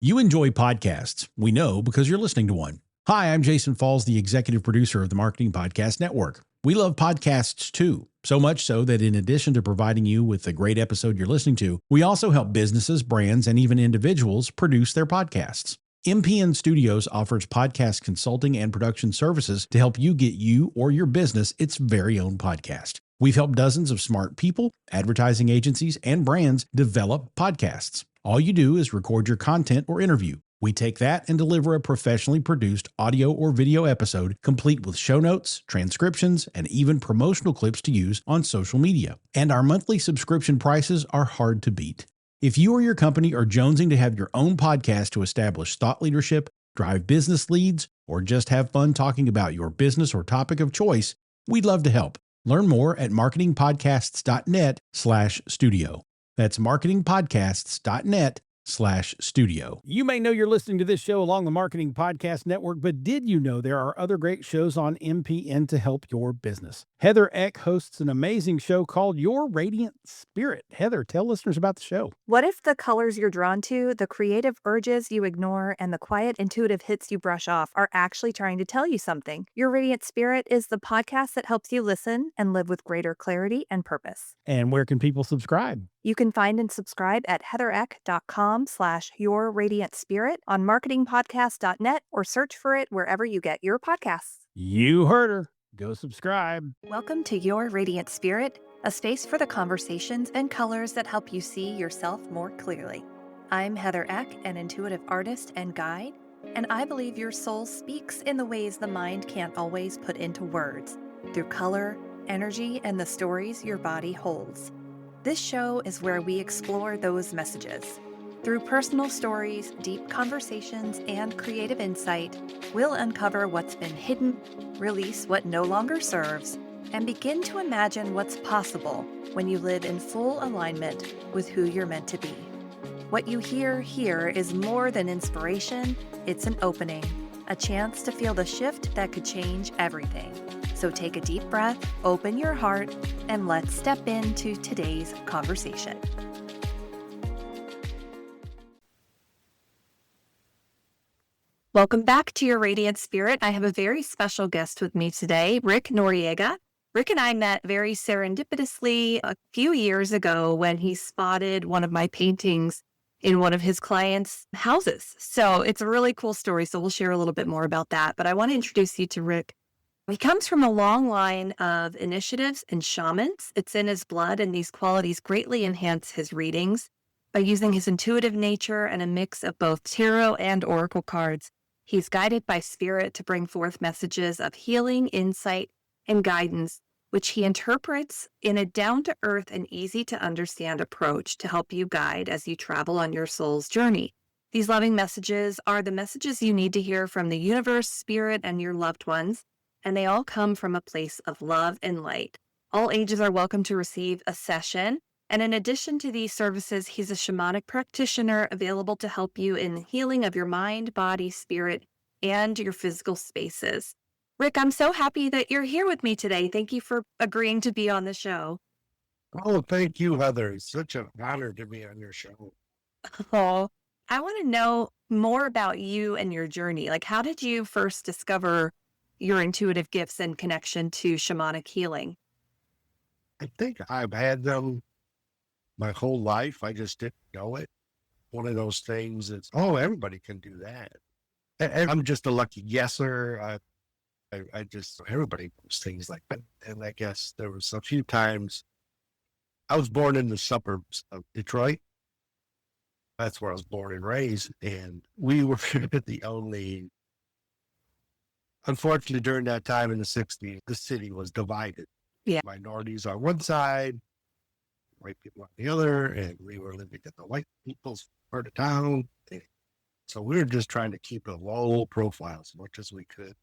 You enjoy podcasts. We know because you're listening to one. Hi, I'm Jason Falls, the executive producer of the Marketing Podcast Network. We love podcasts too, so much so that in addition to providing you with the great episode you're listening to, we also help businesses, brands, and even individuals produce their podcasts. MPN Studios offers podcast consulting and production services to help you get you or your business its very own podcast. We've helped dozens of smart people, advertising agencies, and brands develop podcasts. All you do is record your content or interview. We take that and deliver a professionally produced audio or video episode complete with show notes, transcriptions, and even promotional clips to use on social media. And our monthly subscription prices are hard to beat. If you or your company are jonesing to have your own podcast to establish thought leadership, drive business leads, or just have fun talking about your business or topic of choice, we'd love to help. Learn more at marketingpodcasts.net/studio. That's marketingpodcasts.net/studio. You may know you're listening to this show along the Marketing Podcast Network, but did you know there are other great shows on MPN to help your business? Heather Eck hosts an amazing show called Your Radiant Spirit. Heather, tell listeners about the show. What if the colors you're drawn to, the creative urges you ignore, and the quiet intuitive hits you brush off are actually trying to tell you something? Your Radiant Spirit is the podcast that helps you listen and live with greater clarity and purpose. And where can people subscribe? You can find and subscribe at heathereck.com/yourradiantspirit on marketingpodcast.net or search for it wherever you get your podcasts. You heard her. Go subscribe. Welcome to Your Radiant Spirit, a space for the conversations and colors that help you see yourself more clearly. I'm Heather Eck, an intuitive artist and guide, and I believe your soul speaks in the ways the mind can't always put into words, through color, energy, and the stories your body holds. This show is where we explore those messages. Through personal stories, deep conversations, and creative insight, we'll uncover what's been hidden, release what no longer serves, and begin to imagine what's possible when you live in full alignment with who you're meant to be. What you hear here is more than inspiration, it's an opening, a chance to feel the shift that could change everything. So take a deep breath, open your heart, and let's step into today's conversation. Welcome back to Your Radiant Spirit. I have a very special guest with me today, Rick Noriega. Rick and I met very serendipitously a few years ago when he spotted one of my paintings in one of his clients' houses. So it's a really cool story. So we'll share a little bit more about that. But I want to introduce you to Rick. He comes from a long line of initiatives and shamans. It's in his blood, and these qualities greatly enhance his readings. By using his intuitive nature and a mix of both tarot and oracle cards, he's guided by spirit to bring forth messages of healing, insight, and guidance, which he interprets in a down-to-earth and easy-to-understand approach to help you guide as you travel on your soul's journey. These loving messages are the messages you need to hear from the universe, spirit, and your loved ones, and they all come from a place of love and light. All ages are welcome to receive a session, and in addition to these services, he's a shamanic practitioner available to help you in the healing of your mind, body, spirit, and your physical spaces. Rick, I'm so happy that you're here with me today. Thank you for agreeing to be on the show. Oh, thank you, Heather. It's such an honor to be on your show. Oh, I want to know more about you and your journey. Like, how did you first discover your intuitive gifts and connection to shamanic healing? I think I've had them my whole life. I just didn't know it. One of those things is, oh, everybody can do that. And I'm just a lucky guesser. I just, everybody does things like that. And I guess there was a few times I was born in the suburbs of Detroit. That's where I was born and raised. And we were the only, unfortunately, during that time in the 60s, the city was divided. Yeah. Minorities on one side, white people on the other, and we were living in the white people's part of town. So we were just trying to keep a low profile as much as we could.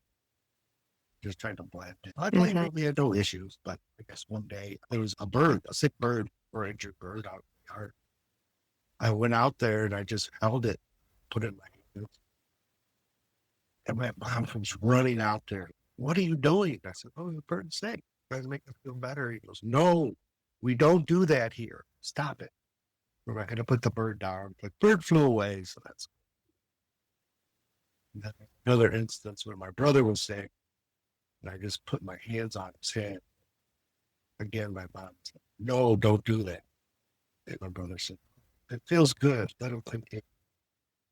Just trying to blend in. I believe we had no issues, but I guess one day there was a bird, a sick bird or injured bird out in the yard. I went out there and I just held it, put it in my hand. And my mom comes running out there. What are you doing? I said, oh, the bird's sick. Trying to make us feel better. He goes, no, we don't do that here. Stop it. We're not going to put the bird down. The bird flew away. So that's Another instance when my brother was sick, and I just put my hands on his head. Again, my mom said, "No, don't do that." And my brother said, "It feels good. Let him think it."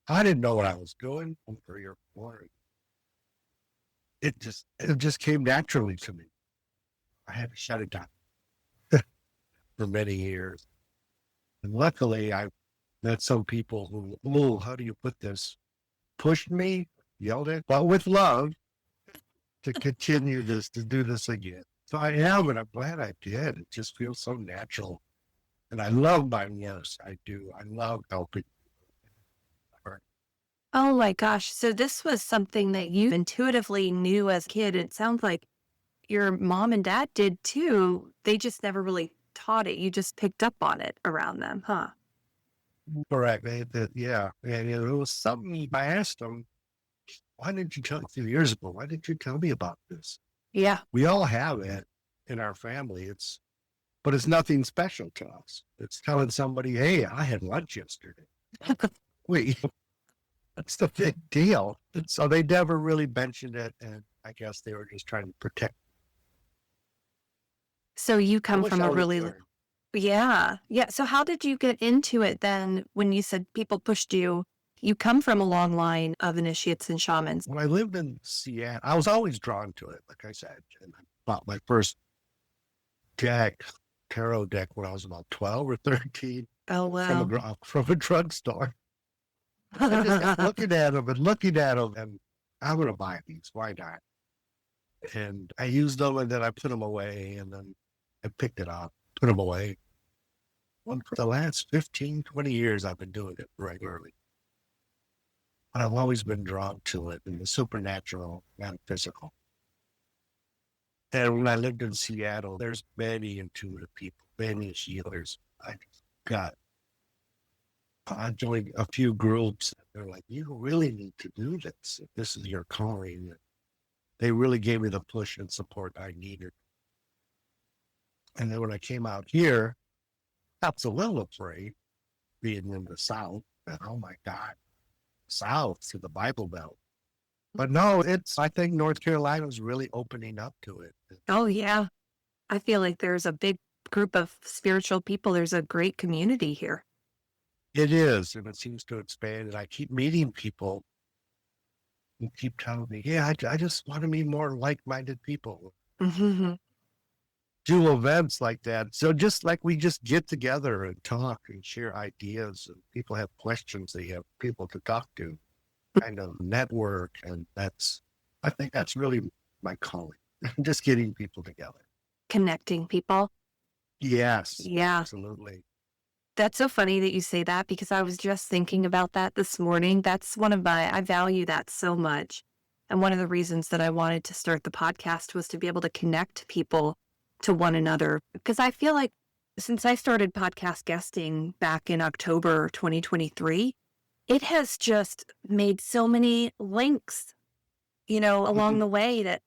I didn't know what I was doing. I'm 3 or 4. It just came naturally to me. I had to shut it down for many years. And luckily, I met some people who, oh, how do you put this? Pushed me, yelled at, but with love to continue this, to do this again. So I am, and I'm glad I did. It just feels so natural. And I love my work. I do. I love helping. Oh my gosh. So this was something that you intuitively knew as a kid. It sounds like your mom and dad did too. They just never really taught it. You just picked up on it around them, huh? Correct. Yeah. And it was something I asked them, why didn't you tell me a few years ago? Why didn't you tell me about this? Yeah. We all have it in our family. But it's nothing special to us. It's telling somebody, hey, I had lunch yesterday. Wait, that's the big deal. And so they never really mentioned it. And I guess they were just trying to protect. So you I come wish from I a would really, learn. yeah. Yeah. So how did you get into it then when you said people pushed you? You come from a long line of initiates and shamans. When I lived in Seattle, I was always drawn to it, like I said. And I bought my first tarot deck when I was about 12 or 13 Oh, wow. from a drugstore. I just kept looking at them, and I'm going to buy these. Why not? And I used them, and then I put them away, and then I picked it up, put them away. Well, for the last 15, 20 years, I've been doing it regularly. But I've always been drawn to it in the supernatural, metaphysical. And when I lived in Seattle, there's many intuitive people, many healers. I joined a few groups. They're like, you really need to do this. If this is your calling. They really gave me the push and support I needed. And then when I came out here, I was a little afraid being in the South. And oh my God, South to the Bible Belt. But no, I think North Carolina is really opening up to it. Oh, yeah. I feel like there's a big group of spiritual people. There's a great community here. It is, and it seems to expand. And I keep meeting people who keep telling me, yeah, I just want to meet more like-minded people. Mm-hmm. Do events like that. So just like we just get together and talk and share ideas, and people have questions, they have people to talk to, kind of network. And I think that's really my calling, just getting people together. Connecting people. Yes, Yeah. absolutely. That's so funny that you say that because I was just thinking about that this morning. That's I value that so much. And one of the reasons that I wanted to start the podcast was to be able to connect people to one another. Because I feel like since I started podcast guesting back in October 2023, it has just made so many links, along the way that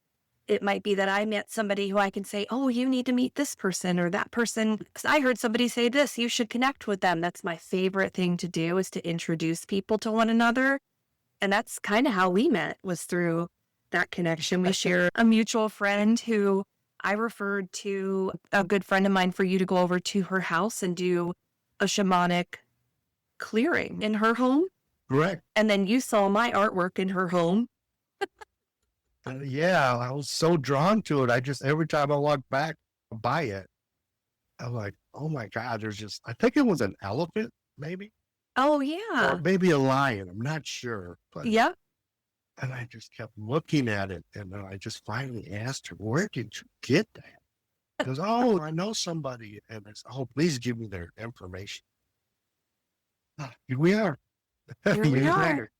it might be that I met somebody who I can say, oh, you need to meet this person or that person. Because I heard somebody say this, you should connect with them. That's my favorite thing to do, is to introduce people to one another. And that's kind of how we met, was through that connection. We share a mutual friend who I referred to a good friend of mine for you to go over to her house and do a shamanic clearing in her home. Correct. And then you saw my artwork in her home. Yeah, I was so drawn to it. Every time I walk back by it, I'm like, oh my God, I think it was an elephant, maybe. Oh, Or yeah. maybe a lion. I'm not sure. But Yeah. And I just kept looking at it. And then I just finally asked her, where did you get that? She goes, oh, I know somebody. And I said, oh, please give me their information. Here we are. Here we Years are. later.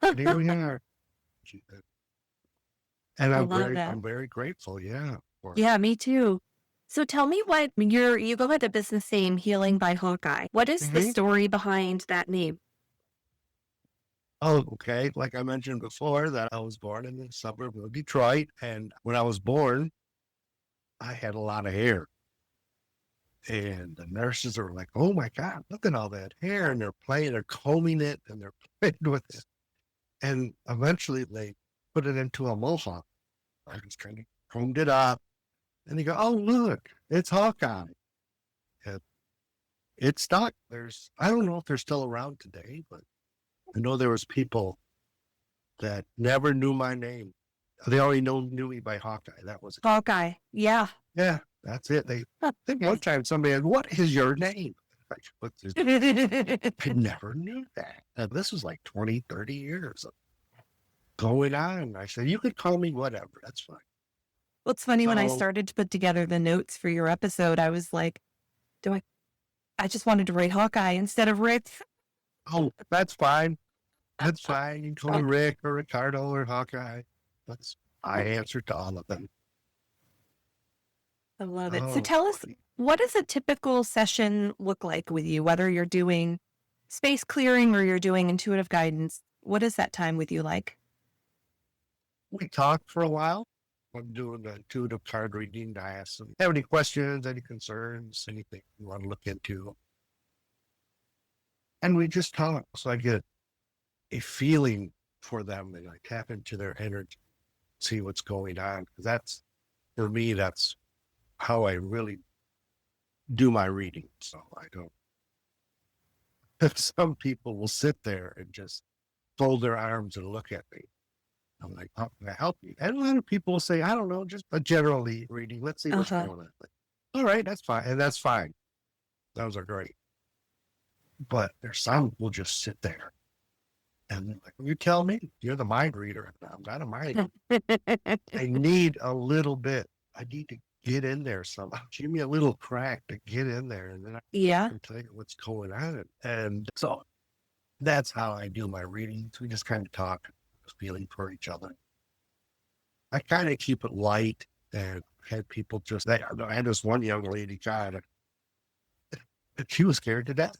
And here we are. And I I'm love that. I'm very grateful. Yeah. Yeah, me too. So tell me you go by the business name Healing by Hawkeye. What is the Mhm. story behind that name? Oh, okay. Like I mentioned before, that I was born in the suburb of Detroit. And when I was born, I had a lot of hair. And the nurses are like, oh my God, look at all that hair. And they're combing it and they're playing with it. And eventually they put it into a mohawk. I just kind of combed it up, and they go, "Oh, look, it's Hawkeye." And it stuck. I don't know if they're still around today, but I know there was people that never knew my name. They already knew me by Hawkeye. That was it. Hawkeye. Yeah. Yeah, that's it. I think one time somebody said, "What is your name?" I never knew that. And this was like 20, 30 years going on. I said, "You could call me whatever. That's fine." Well, it's funny when I So, started to put together the notes for your episode, I was like, I just wanted to write Hawkeye instead of Rick. oh, that's fine. That's fine. You can call me Rick or Ricardo or Hawkeye. I answer to all of them. I love it. So Oh, tell us, buddy. what does a typical session look like with you, whether you're doing space clearing or you're doing intuitive guidance? What is that time with you like? We talked for a while. I'm doing the intuitive card reading. I ask them, have any questions, any concerns, anything you want to look into? And we just talk. So I get a feeling for them and I tap into their energy, see what's going on. Because for me, that's how I really do my reading. So I don't, some people will sit there and just fold their arms and look at me. I'm like, how can I help you? And a lot of people will say, I don't know, just a generally reading. Let's see what's going on. Like, all right, that's fine. And that's fine. Those are great. But there's some will just sit there. And they're like, you tell me, you're the mind reader. I'm not a mind reader. I need a little bit. I need to get in there somehow. Give me a little crack to get in there. And then I can tell you what's going on. And so that's how I do my readings. We just kind of talk, feeling for each other. I kind of keep it light and had people I had this one young lady, God, she was scared to death.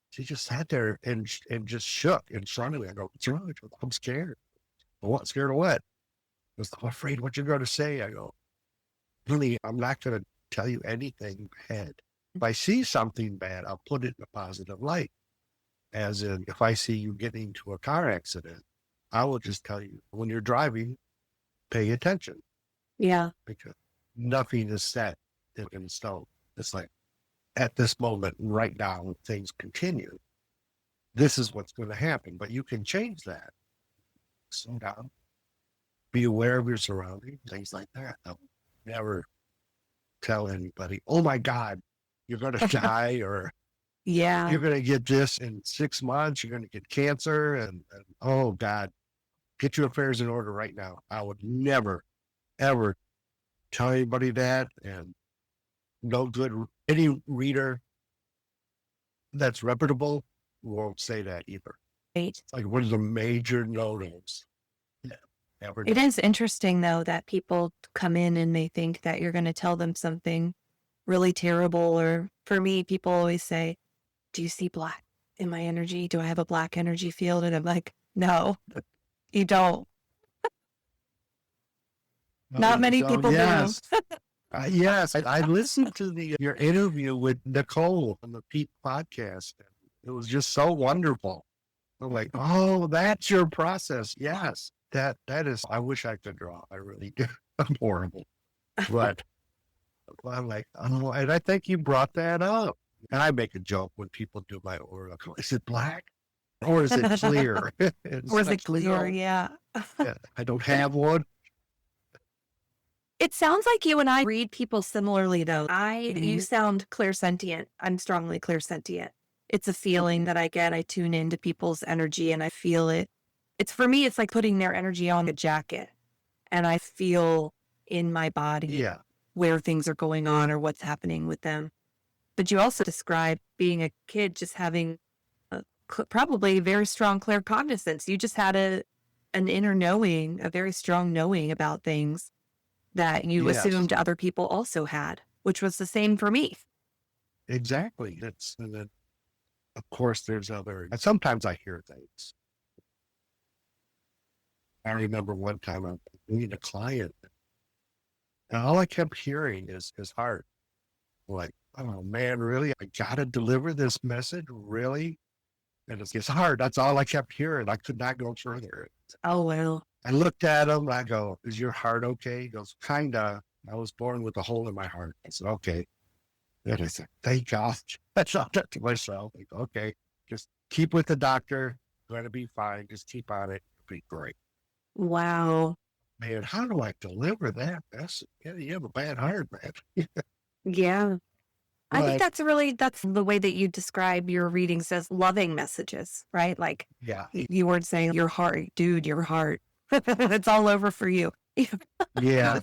She just sat there and just shook in front of me. I go, what's wrong? I'm scared. What? Scared of what? She goes, I'm afraid what you're going to say. I go, really, I'm not going to tell you anything bad. If I see something bad, I'll put it in a positive light. As in, if I see you getting into a car accident, I will just tell you, when you're driving, pay attention. Yeah. Because nothing is set in stone. It's like, at this moment, right now, when things continue, this is what's going to happen. But you can change that. Slow down. Be aware of your surroundings, things like that. I'll never tell anybody, oh my God, you're going to die, or you're going to get this in 6 months, you're going to get cancer, and oh God, get your affairs in order right now. I would never, ever tell anybody that. And no good, any reader that's reputable won't say that either. Right. It's like one of the major no-nos. Never. It is interesting, though, that people come in and they think that you're going to tell them something really terrible. Or for me, people always say, do you see black in my energy? Do I have a black energy field? And I'm like, no, you don't. Not many people do. Yes, I listened to your interview with Nicole on the Pete podcast. It was just so wonderful. I'm like, oh, that's your process. Yes, that is. I wish I could draw. I really do. I'm horrible, but I'm like, oh, and I think you brought that up. And I make a joke when people do my aura. Is it black, or is it clear? Or is it clear? Yeah. I don't have one. It sounds like you and I read people similarly, though. You sound clairsentient. I'm strongly clairsentient. It's a feeling that I get. I tune into people's energy and I feel it. For me, it's like putting their energy on a jacket, and I feel in my body where things are going on or what's happening with them. But you also described being a kid just having probably very strong claircognizance. You just had an inner knowing, a very strong knowing about things that you assumed other people also had, which was the same for me. Exactly. And then, of course, there's and sometimes I hear things. I remember one time I'm meeting a client, and all I kept hearing is his heart. Like, oh man, really? I gotta deliver this message? Really? And it's hard. That's all I kept hearing. I could not go further. Oh, well. I looked at him and I go, is your heart okay? He goes, kinda. I was born with a hole in my heart. I said, okay. And I said, thank God. I thought that to myself. I go, okay, just keep with the doctor. Going to be fine. Just keep on it. It'll be great. Wow. Man, how do I deliver that? You have a bad heart, man. Yeah. I think But that's the way that you describe your readings as loving messages, right? Like yeah, you weren't saying your heart, dude, your heart. It's all over for you. yeah,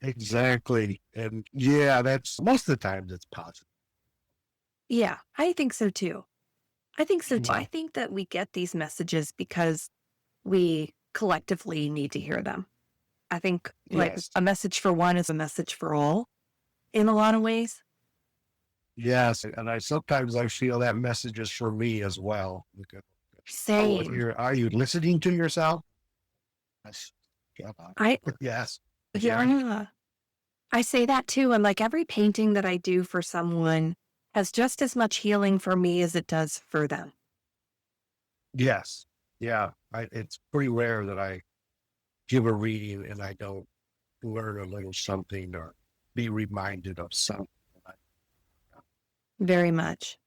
exactly. And yeah, that's most of the times it's positive. Yeah, I think so too. I think so too. I Yeah. think that we get these messages because we collectively need to hear them. I think like Yes. a message for one is a message for all in a lot of ways. Yes. And sometimes I feel that message is for me as well. Because, Same. are you listening to yourself? Yes. Yeah. I, Yes. yeah. I say that too. And like every painting that I do for someone has just as much healing for me as it does for them. Yes. Yeah. It's pretty rare that I give a reading and I don't learn a little something or be reminded of something. Very much.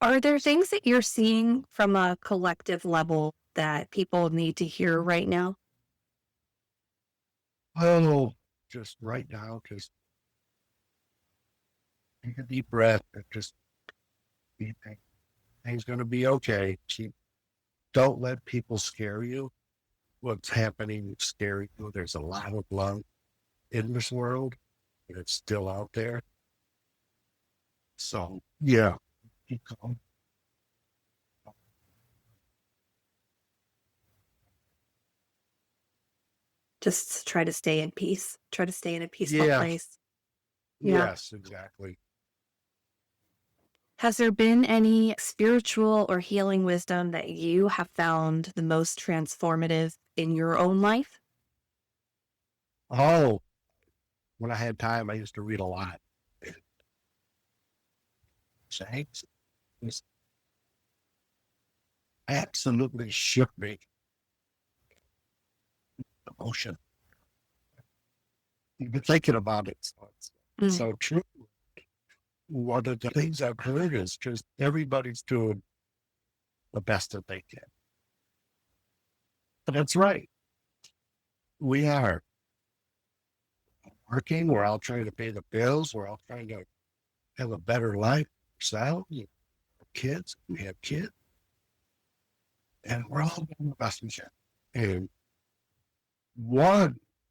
Are there things that you're seeing from a collective level that people need to hear right now? Oh, just right now, just take a deep breath and just things going to be okay. Don't let people scare you. What's happening is scaring you. There's a lot of love in this world, and it's still out there. So, yeah, keep calm. Just try to stay in peace. Try to stay in a peaceful Yeah, place. Yeah. yes, exactly. Has there been any spiritual or healing wisdom that you have found the most transformative in your own life? Oh, when I had time, I used to read a lot. Thanks. It's absolutely shook me. Emotion. You've been thinking about it. So it's Mm. so true. One of the things I've heard is just everybody's doing the best that they can. And that's right. We are working. We're all trying to pay the bills. We're all trying to have a better life. So, kids, we have kids. And we're all doing the best we can. And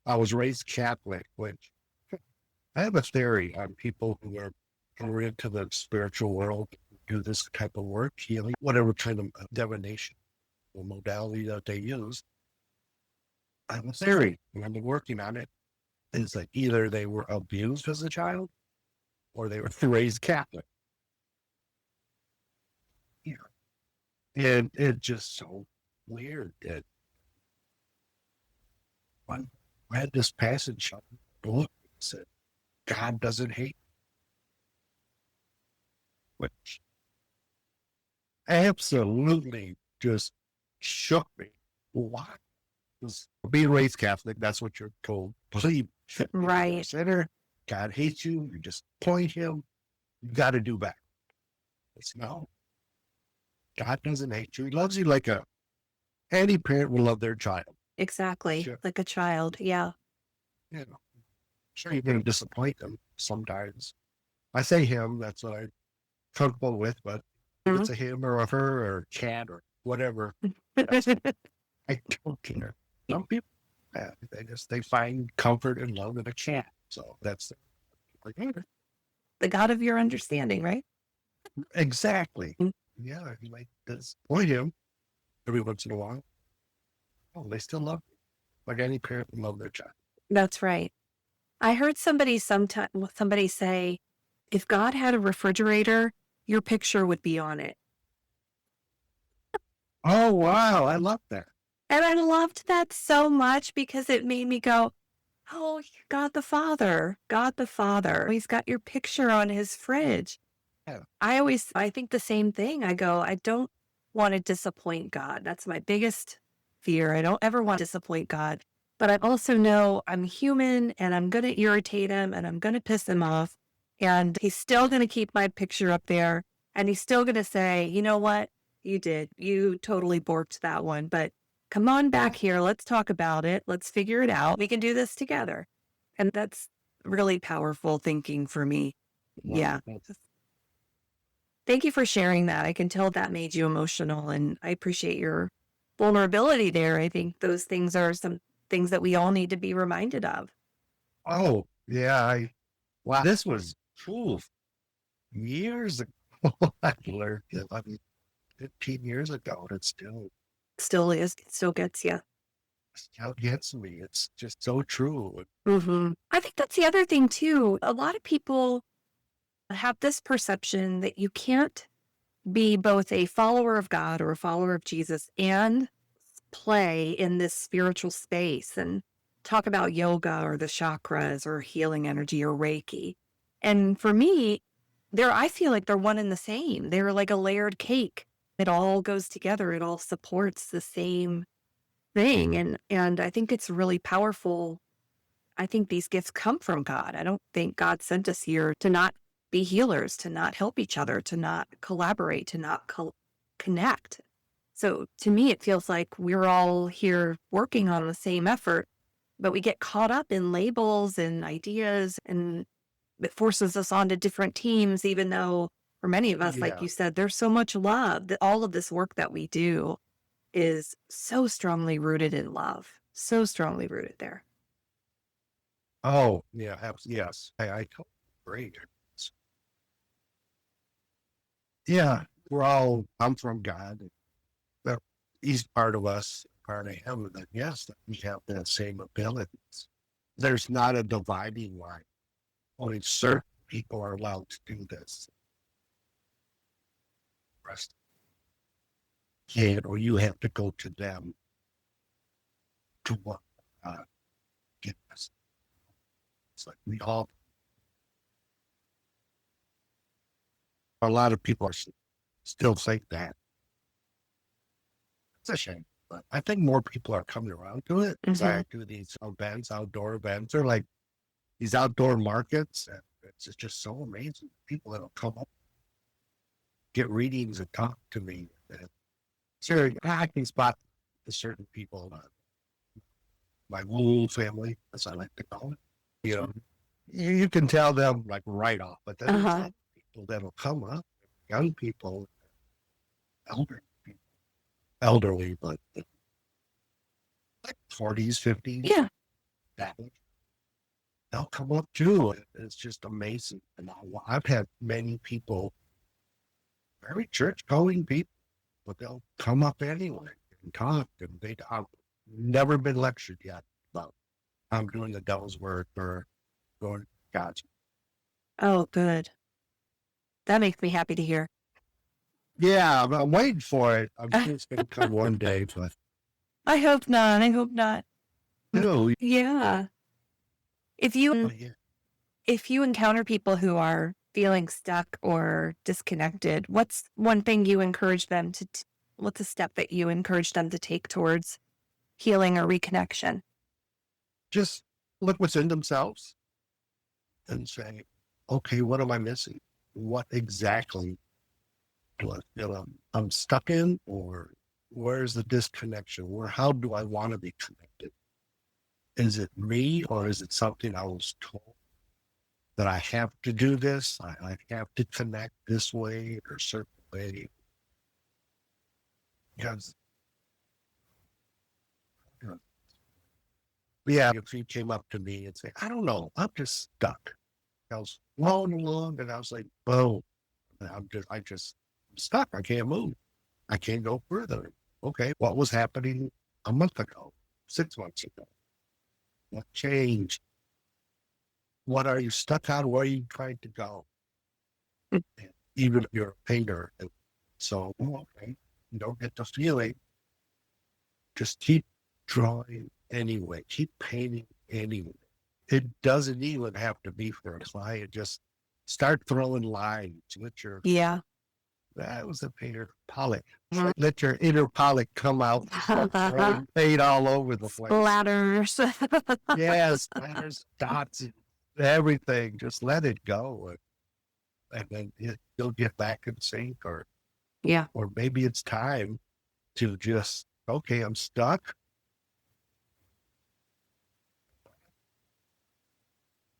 I was raised Catholic, which I have a theory on people who are into the spiritual world, do this type of work, healing, whatever kind of divination or modality that they use. I have a theory, and I've been working on it, is that either they were abused as a child or they were raised Catholic. Yeah. And it's just so weird that I read this passage on the book that said, God doesn't hate, which absolutely just shook me. Why? Because being raised Catholic, that's what you're told. Believe. Right. You're a sinner. God hates you. You just point him. You got to do better. It's no. God doesn't hate you. He loves you like any parent would love their child. Exactly. Sure. Like a child. Yeah. You know, sure, you're going to disappoint them sometimes. I say him. That's what I'm comfortable with, but if it's a him or a her or a cat or whatever, I don't care. Some people, they find comfort and love in a cat. So that's like, The God of your understanding, right? exactly. Mm. Yeah, you might disappoint him every once in a while. Oh, they still love you. Like any parent would love their child. That's right. I heard somebody say, if God had a refrigerator, your picture would be on it. Oh, wow. I love that. And I loved that so much because it made me go, oh, God the Father. He's got your picture on his fridge. Yeah. I think the same thing. I go, I don't want to disappoint God. That's my biggest fear. I don't ever want to disappoint God. But I also know I'm human and I'm going to irritate him and I'm going to piss him off. And he's still going to keep my picture up there. And he's still going to say, you know what? You did. You totally borked that one. But come on back here. Let's talk about it. Let's figure it out. We can do this together. And that's really powerful thinking for me. Wow. Yeah. Thank you for sharing that. I can tell that made you emotional, and I appreciate your vulnerability there. I think those things are some things that we all need to be reminded of. Oh, yeah. Wow. This was years ago. I learned it. I mean, 15 years ago, and it Still is, it still gets you. still gets me. It's just so true. I think that's the other thing too. A lot of people have this perception that you can't be both a follower of God or a follower of Jesus and play in this spiritual space and talk about yoga or the chakras or healing energy or Reiki. And for me, I feel like they're one and the same. They're like a layered cake. It all goes together. It all supports the same thing. And I think it's really powerful. I think these gifts come from God. I don't think God sent us here to not be healers, to not help each other, to not collaborate, to not connect. So to me, it feels like we're all here working on the same effort, but we get caught up in labels and ideas, and it forces us onto different teams, even though for many of us, like Yeah. you said, there's so much love that all of this work that we do is so strongly rooted in love, so strongly rooted there. Oh, yeah. Yes. I totally agree. Yeah. We're all, I'm from God. Well, he's part of us, part of him. And then, yes, we have that same abilities. There's not a dividing line. Only certain people are allowed to do this. The rest can't, or you have to go to them to what get us. It's like we all, a lot of people still think that. It's a shame, but I think more people are coming around to it. So I do these events, outdoor events. They're like these outdoor markets. And it's just so amazing. People that'll come up, get readings and talk to me. And sure, I can spot the certain people, my woo family, as I like to call it. You know, you can tell them like right off, but then there's other people that'll come up, young people, elderly, but like 40s, 50s. Yeah. That age. They'll come up too. It's just amazing. And I've had many people, very church going people, but they'll come up anyway and talk. And I've never been lectured yet about I'm doing the devil's work or going to God's. Oh, good. That makes me happy to hear. Yeah, I'm waiting for it. I'm sure it's going to come one day, but I hope not. I hope not. no. Yeah. If you Yeah. if you encounter people who are feeling stuck or disconnected, what's one thing you encourage them to what's a step that you encourage them to take towards healing or reconnection? Just look within themselves and say, okay, what am I missing? What exactly do I feel I'm stuck in, or where's the disconnection? How do I want to be connected? Is it me, or is it something I was told that I have to do this? I have to connect this way or a certain way. Because, yeah, if you came up to me and say, I don't know, I'm just stuck. I was rolling along and I was like, oh, I'm stuck. I can't move. I can't go further. Okay, what was happening a month ago, 6 months ago? What changed? What are you stuck on? Where are you trying to go? Even if you're a painter. And so, okay, you don't get the feeling. Just keep drawing anyway. Keep painting anyway. It doesn't even have to be for a client. Just start throwing lines. Yeah. That was a Peter Pollock. Let your inner Pollock come out, throwing paint all over the place. Splatters. Yes, splatters, dots, and everything. Just let it go, and then you'll get back in sync. Or maybe it's time to just, okay, I'm stuck.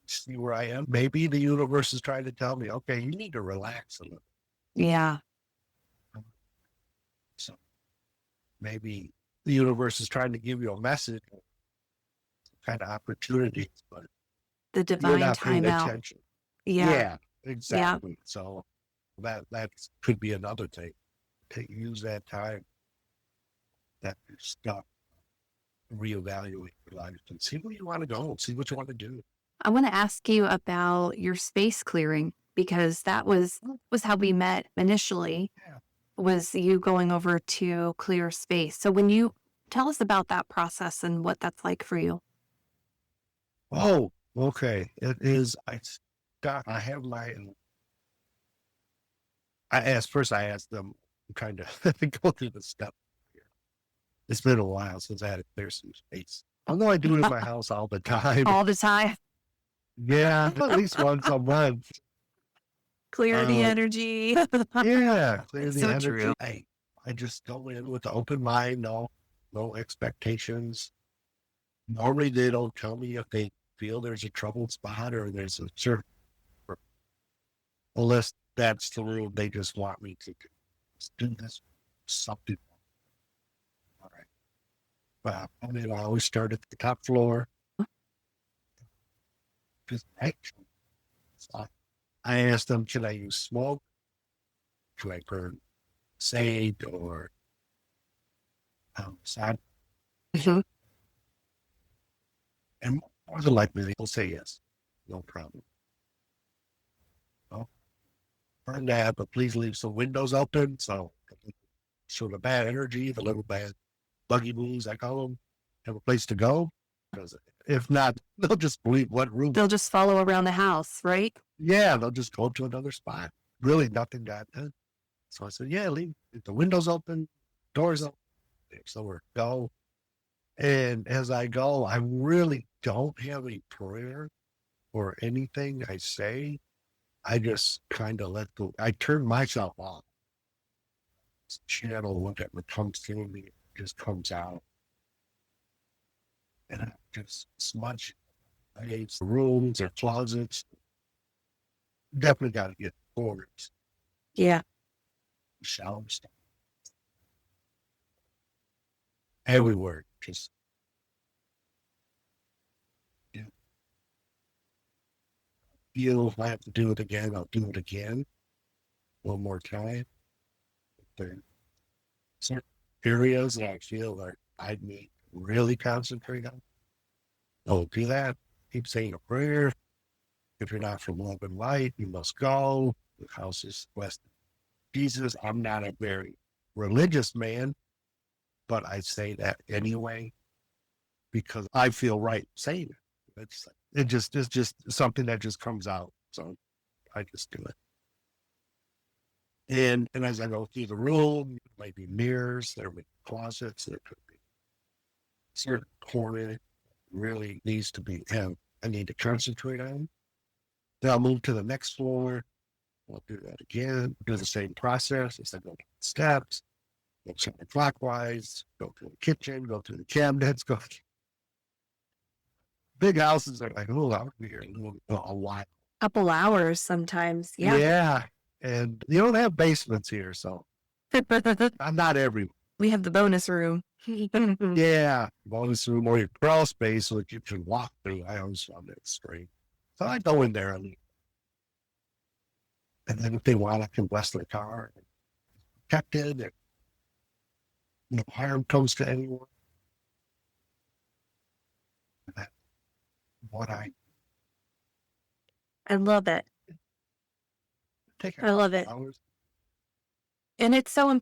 See where I am. Maybe the universe is trying to tell me, okay, you need to relax a little. Yeah. So maybe the universe is trying to give you a message, kind of opportunities, but The you're divine not paying timeout. attention. Yeah. Yeah, exactly. So that could be another thing. Use that time that you're stuck, reevaluate your life and see where you want to go, see what you want to do. I want to ask you about your space clearing, because that was how we met initially. Yeah. Was you going over to clear space. So when you tell us about that process and what that's like for you. Oh, okay. It is. I have I asked them, I'm trying to go through the stuff here. It's been a while since I had to clear some space. Although I do it in my house all the time. All the time. Yeah, at least once a month. Clear the energy. Yeah, clear the So energy. true. I just go in with an open mind, no expectations. Normally they don't tell me if they feel there's a troubled spot or there's a certain, unless that's the rule, they just want me to do this something. All right. Well, I always start at the top floor. Just action. So I asked them, can I use smoke? Can I burn sage or sand? Mhm. And more than likely, they'll say yes. No problem. Well, burn that, but please leave some windows open so the bad energy, the little bad buggy moons, I call them, have a place to go. Because if not, they'll just leave one room. They'll just follow around the house, right? Yeah, they'll just go to another spot. Really, nothing got done. So I said, yeah, leave the windows open, doors open, somewhere to go. And as I go, I really don't have a prayer or anything I say. I just kind of I turn myself off. Channel, whatever comes through me, just comes out. And I just smudge rooms or closets. Definitely got to get corners. Yeah. Shower stuff. Everywhere. Just feel I have to do it again, I'll do it again. One more time. There are certain areas that I feel like I need to really concentrate on. I'll do that. Keep saying a prayer. If you're not from love and light, you must go. The house is west of Jesus. I'm not a very religious man, but I say that anyway because I feel right saying it. It's just something that just comes out. So I just do it. And as I go through the room, there might be mirrors, there might be closets, there could be certain corner really needs to be I need to concentrate on. Then I'll move to the next floor. I'll do that again. Do the same process as I go down the steps, go counterclockwise, go to the kitchen, go to the cabinets, go. Big houses are like, oh, I'll be here a while. Couple hours sometimes. Yeah. Yeah. And you don't have basements here, so I'm not everywhere. We have the bonus room. Yeah. Bonus room or your crawl space so that you can walk through. I always found that strange. So I go in there and then if they want, I can bless their car. Protected. And no harm comes to anyone. And that's what I love it. take. I love it. Hours. And it's so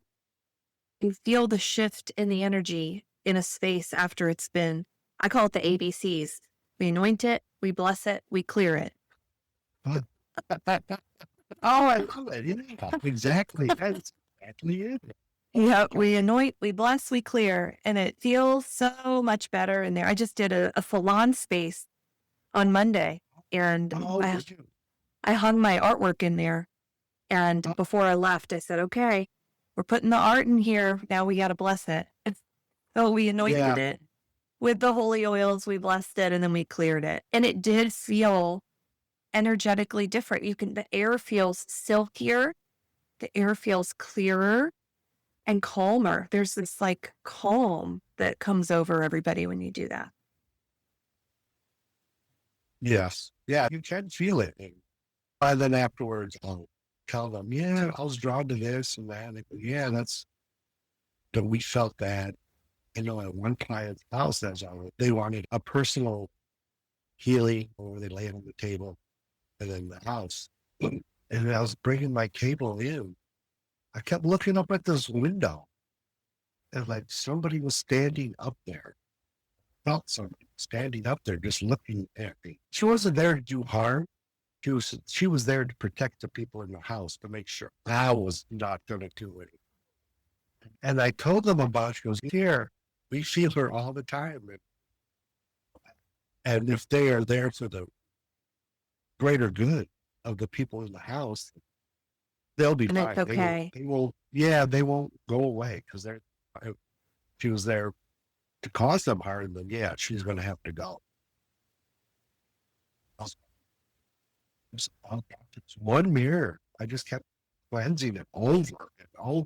you feel the shift in the energy in a space after it's been, I call it the ABCs. We anoint it, we bless it, we clear it. Good. Oh, I love it. Yeah, exactly. That's exactly it. Yep, we anoint, we bless, we clear, and it feels so much better in there. I just did a salon space on Monday, and Oh, I, did you? I hung my artwork in there. And Oh, before I left, I said, okay, we're putting the art in here. Now we got to bless it. So we anointed yeah, it with the holy oils, we blessed it, and then we cleared it. And it did feel energetically different. The air feels silkier, the air feels clearer and calmer. There's this like calm that comes over everybody when you do that. yes. Yeah, you can feel it. And then afterwards, I'll tell them, yeah, I was drawn to this and that. And they go, yeah, that we felt that. At one client's house, they wanted a personal healing where they lay it on the table and in the house. And I was bringing my cable in. I kept looking up at this window and like somebody was standing up there. Felt somebody standing up there just looking at me. She wasn't there to do harm. She was there to protect the people in the house to make sure I was not going to do it. And I told them about it. She goes, here, we feel her all the time. And if they are there for the greater good of the people in the house, they'll be And fine. it's okay. They won't go away because if she was there to cause them harm, then yeah, she's going to have to go. It's one mirror. I just kept cleansing it over and over.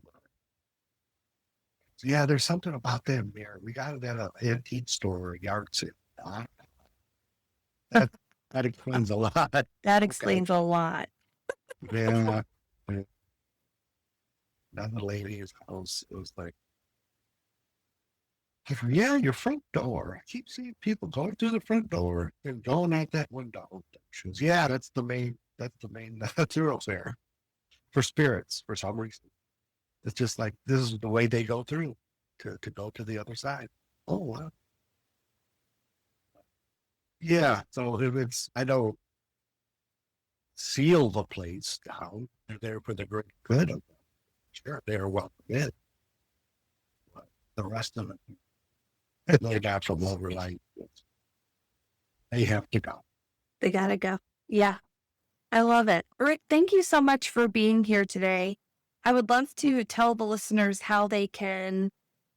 So yeah, there's something about that mirror. We got it at an antique store or a yard sale. That, that explains a lot. That explains a lot. Yeah. Another lady's house, it was like, yeah, your front door. I keep seeing people going through the front door and going out that window. She goes, yeah, that's the main thoroughfare for spirits for some reason. It's just like, this is the way they go through to go to the other side. Oh, wow. Yeah. So I don't seal the place down. They're there for the great good of them. Sure, they are welcome in. But the rest of it, their natural love light, they have to go. They got to go. Yeah. I love it. Rick, thank you so much for being here today. I would love to tell the listeners how they can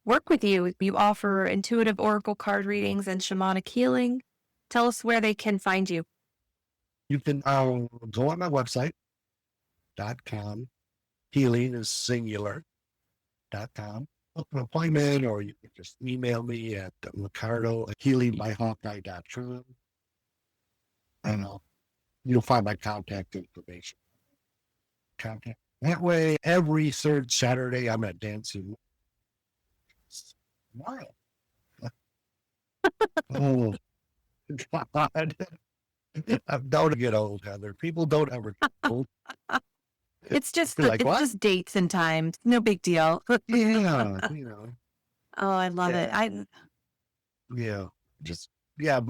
work with you. You offer intuitive oracle card readings and shamanic healing. Tell us where they can find you. You can go on my website, .com. Healing is singular.com. Book an appointment, or you can just email me at ricardo@healingbyhawkeye.com. And you'll find my contact information. That way, every third Saturday, I'm at Dancing. Wow. Oh, God. I'm don't get old, Heather. People don't ever get old. It's just Like, what? just dates and times. No big deal. Yeah, Oh, I love it. my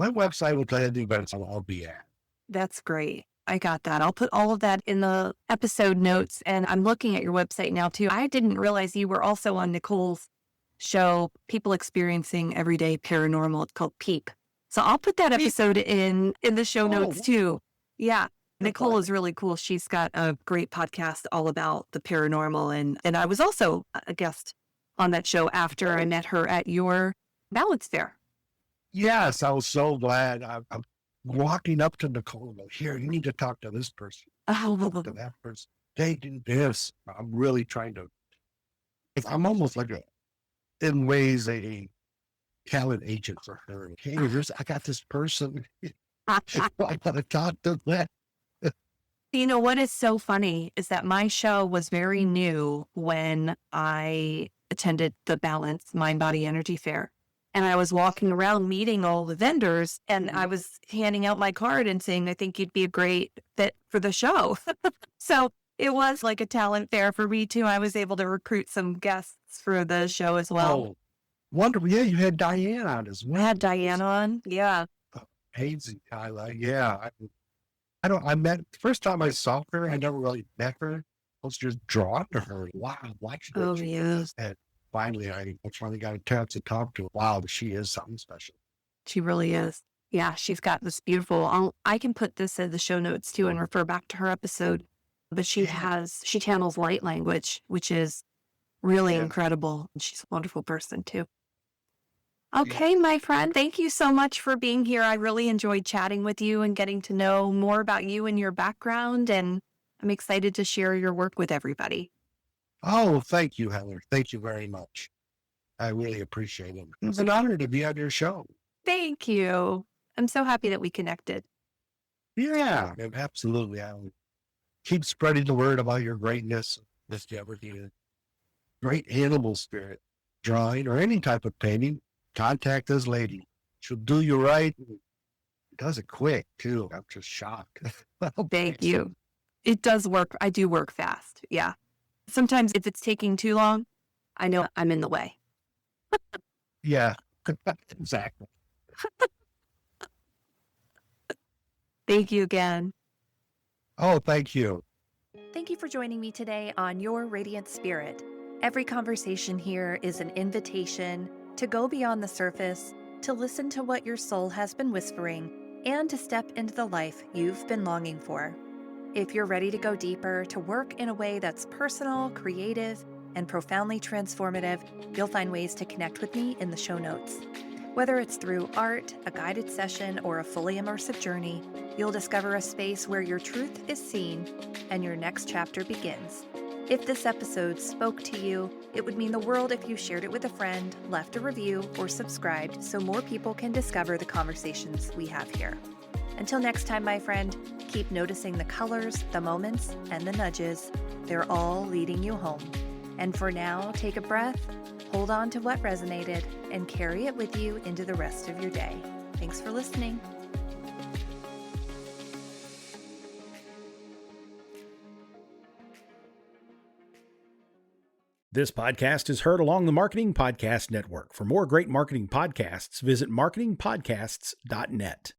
website will tell you the events I'll be at. That's great. I got that. I'll put all of that in the episode notes. And I'm looking at your website now too. I didn't realize you were also on Nicole's show, People Experiencing Everyday Paranormal. It's called PEEP. So I'll put that episode in the show notes too. Yeah. Nicole is really cool. She's got a great podcast all about the paranormal. And I was also a guest on that show after I met her at your balance fair. Yes, I was so glad. I'm walking up to Nicole and go, here, you need to talk to this person. Talk to that person. They do this. I'm really trying to, I'm almost like in ways, a talent agent for her. Hey, I got this person. I got to talk to that. You know, what is so funny is that my show was very new when I attended the Balance Mind Body Energy Fair. And I was walking around meeting all the vendors, and I was handing out my card and saying, I think you'd be a great fit for the show. So it was like a talent fair for me too. I was able to recruit some guests for the show as well. Oh, wonderful. Yeah, you had Diane on as well. I had Diane on. Yeah. Hazy, Kyla. Yeah. First time I saw her, I never really met her. I was just drawn to her. Wow, why she did Oh, she do yeah. this? And finally, I finally got a chance to talk to her. Wow, she is something special. She really is. Yeah, she's got this beautiful, I can put this in the show notes too and refer back to her episode, but she channels light language, which is really Yeah. incredible. And she's a wonderful person too. Yeah. Okay, my friend, thank you so much for being here. I really enjoyed chatting with you and getting to know more about you and your background. And I'm excited to share your work with everybody. Oh, thank you, Heather. Thank you very much. I really appreciate it. It's an honor to be on your show. Thank you. I'm so happy that we connected. Yeah, absolutely. I'll keep spreading the word about your greatness. If you ever need a great animal spirit drawing or any type of painting, contact this lady. She'll do you right. Does it quick too. I'm just shocked. Thank you. It does work. I do work fast. Yeah. Sometimes if it's taking too long, I know I'm in the way. Yeah, exactly. Thank you again. Oh, thank you. Thank you for joining me today on Your Radiant Spirit. Every conversation here is an invitation to go beyond the surface, to listen to what your soul has been whispering, and to step into the life you've been longing for. If you're ready to go deeper, to work in a way that's personal, creative, and profoundly transformative, you'll find ways to connect with me in the show notes. Whether it's through art, a guided session, or a fully immersive journey, you'll discover a space where your truth is seen and your next chapter begins. If this episode spoke to you, it would mean the world if you shared it with a friend, left a review, or subscribed so more people can discover the conversations we have here. Until next time, my friend, keep noticing the colors, the moments, and the nudges. They're all leading you home. And for now, take a breath, hold on to what resonated, and carry it with you into the rest of your day. Thanks for listening. This podcast is heard along the Marketing Podcast Network. For more great marketing podcasts, visit marketingpodcasts.net.